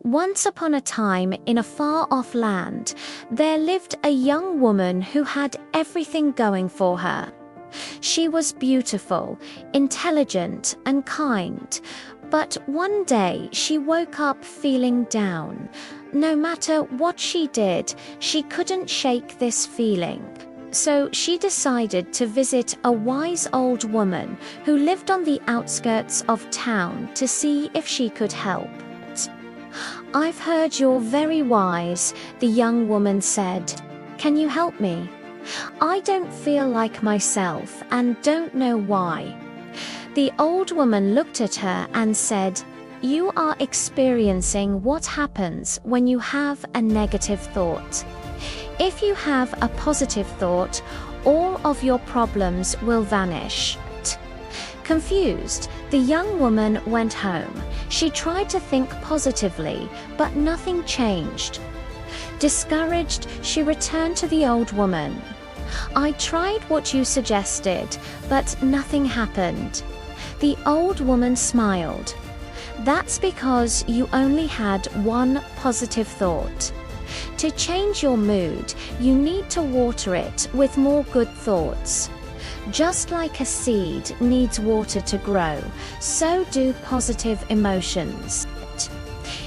Once upon a time, in a far-off land, there lived a young woman who had everything going for her. She was beautiful, intelligent, and kind, but one day she woke up feeling down. No matter what she did, she couldn't shake this feeling. So she decided to visit a wise old woman who lived on the outskirts of town to see if she could help. "I've heard you're very wise," the young woman said. "Can you help me? I don't feel like myself and don't know why." The old woman looked at her and said, "You are experiencing what happens when you have a negative thought. If you have a positive thought, all of your problems will vanish." Confused, the young woman went home. She tried to think positively, but nothing changed. Discouraged, she returned to the old woman. "I tried what you suggested, but nothing happened." The old woman smiled. "That's because you only had one positive thought. To change your mood, you need to water it with more good thoughts. Just like a seed needs water to grow, so do positive emotions.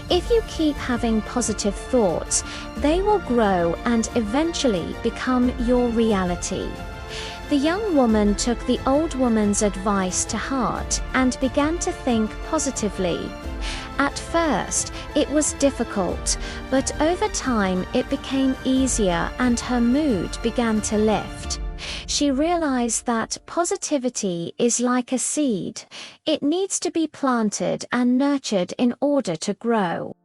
If you keep having positive thoughts, they will grow and eventually become your reality." The young woman took the old woman's advice to heart and began to think positively. At first, it was difficult, but over time it became easier and her mood began to lift. She realized that positivity is like a seed. It needs to be planted and nurtured in order to grow.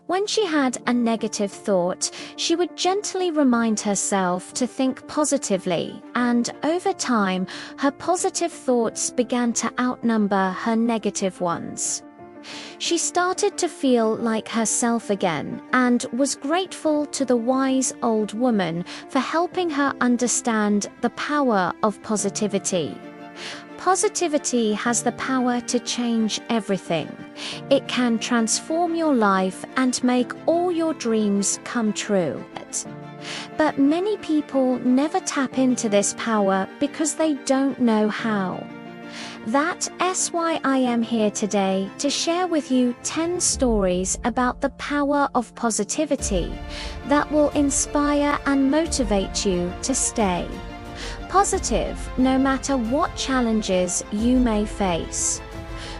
When she had a negative thought, she would gently remind herself to think positively, and over time, her positive thoughts began to outnumber her negative ones. She started to feel like herself again and was grateful to the wise old woman for helping her understand the power of positivity. Positivity has the power to change everything. It can transform your life and make all your dreams come true. But many people never tap into this power because they don't know how. That's why I am here today to share with you 10 stories about the power of positivity that will inspire and motivate you to stay positive no matter what challenges you may face.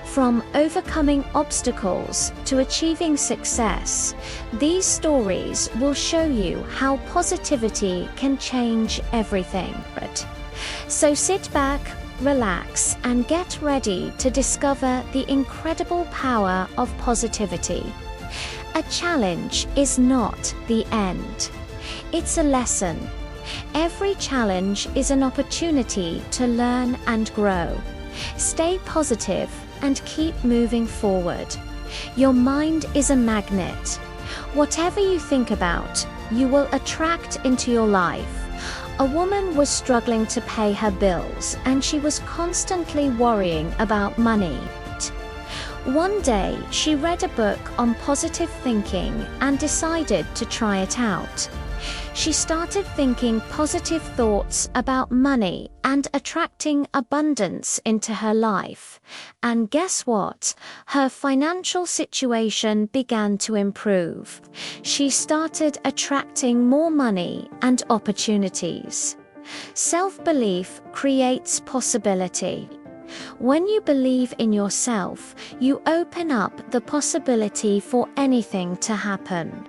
From overcoming obstacles to achieving success, these stories will show you how positivity can change everything. So sit back, relax, and get ready to discover the incredible power of positivity. A challenge is not the end. It's a lesson. Every challenge is an opportunity to learn and grow. Stay positive and keep moving forward. Your mind is a magnet. Whatever you think about, you will attract into your life. A woman was struggling to pay her bills, and she was constantly worrying about money. One day, she read a book on positive thinking and decided to try it out. She started thinking positive thoughts about money and attracting abundance into her life. And guess what? Her financial situation began to improve. She started attracting more money and opportunities. Self-belief creates possibility. When you believe in yourself, you open up the possibility for anything to happen.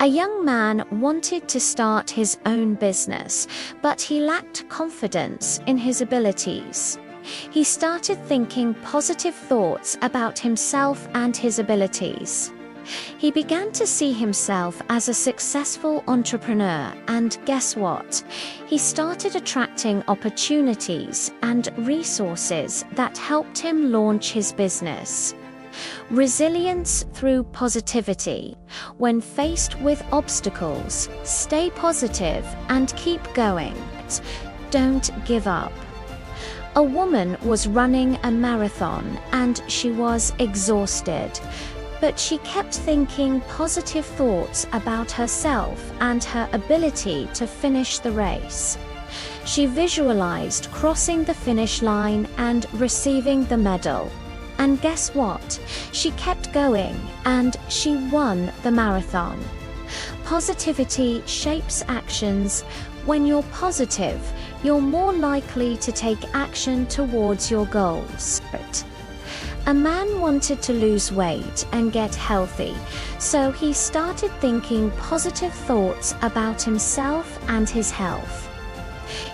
A young man wanted to start his own business, but he lacked confidence in his abilities. He started thinking positive thoughts about himself and his abilities. He began to see himself as a successful entrepreneur, and guess what? He started attracting opportunities and resources that helped him launch his business. Resilience through positivity. When faced with obstacles, stay positive and keep going. Don't give up. A woman was running a marathon and she was exhausted. but she kept thinking positive thoughts about herself and her ability to finish the race. She visualized crossing the finish line and receiving the medal. And guess what? She kept going, and she won the marathon. Positivity shapes actions. When you're positive, you're more likely to take action towards your goals. A man wanted to lose weight and get healthy, so he started thinking positive thoughts about himself and his health.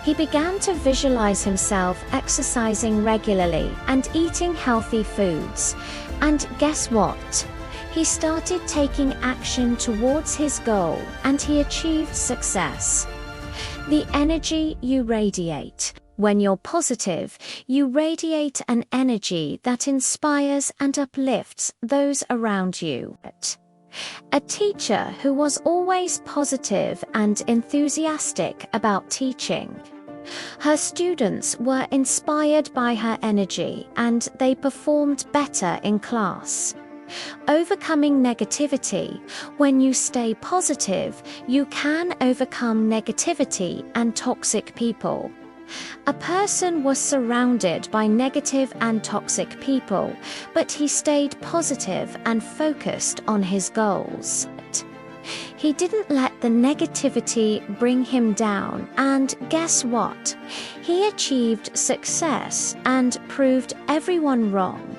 He began to visualize himself exercising regularly and eating healthy foods. And guess what? He started taking action towards his goal, and he achieved success. The energy you radiate. When you're positive, you radiate an energy that inspires and uplifts those around you. A teacher who was always positive and enthusiastic about teaching. Her students were inspired by her energy, and they performed better in class. Overcoming negativity. When you stay positive, you can overcome negativity and toxic people. A person was surrounded by negative and toxic people, but he stayed positive and focused on his goals. He didn't let the negativity bring him down, and guess what? He achieved success and proved everyone wrong.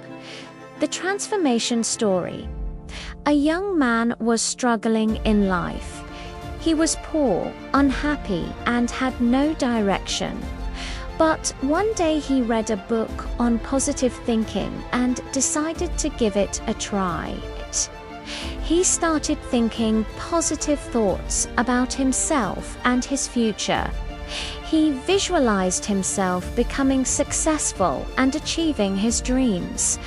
The transformation story. A young man was struggling in life. He was poor, unhappy, and had no direction. But one day he read a book on positive thinking and decided to give it a try. He started thinking positive thoughts about himself and his future. He visualized himself becoming successful and achieving his dreams.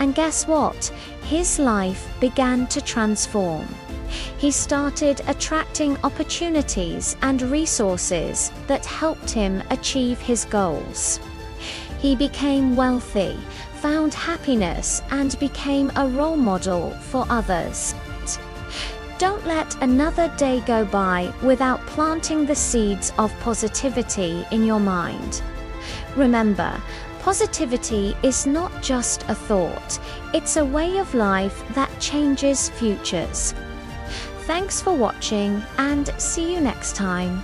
And guess what? His life began to transform. He started attracting opportunities and resources that helped him achieve his goals. He became wealthy, found happiness, and became a role model for others. Don't let another day go by without planting the seeds of positivity in your mind. Remember, positivity is not just a thought, it's a way of life that changes futures. Thanks for watching, and see you next time.